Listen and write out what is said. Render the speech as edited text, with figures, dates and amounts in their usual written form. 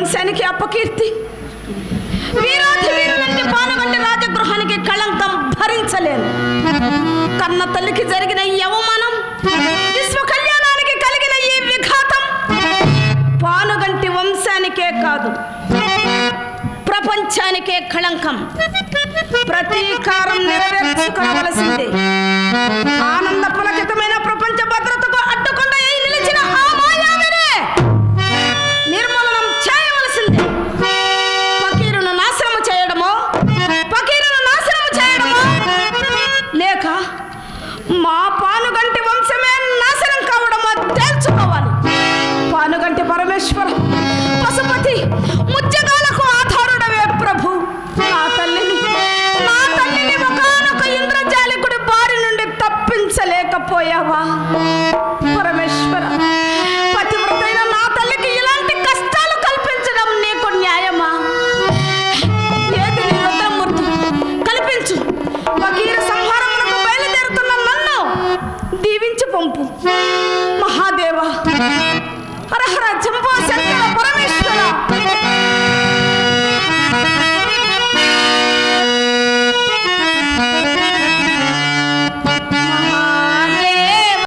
వంశానికి అపకీర్తి, వీరాధి వీరులంటి పానుగంటి రాజగృహానికి కళంకం భరించలేను. కన్న తల్లికి జరిగిన ఈ అవమానం, విశ్వ కళ్యాణానికి కలిగిన ఈ విఘాతం పానుగంటి వంశానికే కాదు, ప్రపంచానికే కళంకం. ప్రతీకారం నెరవేర్చుకోవలసిందే. ఆనంద పులకితమైన ప్రపంచ భద్రతకు అడ్డుకొండ అయి నిలిచిన ఆ మాయావినే నిర్మూలనం చేయవలసిందే. ఫకీరును నాశనము చేయడమో లేక మా పానుగంటి వంశమే నాశనం కావడమో తేల్చుకోవాలి. పానుగంటి పరమేశ్వర పశుపతి ముత్యగాలకు ఆధారుడవే ప్రభు. నా తల్లిని ఒకనొక ఇంద్రజాలికుడి బారి నుండి తప్పించలేకపోయావా పరమేశ్వర? పతివ్రతైన నా తల్లికి ఇలాంటి కష్టాలు కల్పించడం నీకు న్యాయమా? ఏది నీ రుద్రమూర్తి కల్పించు. ఫకీర సంహారమునకు బయలుదేరుతున్న నన్ను దీవించి పంపు. మహాదేవ, హరహర జంబో శంకర పరమేశ్వర.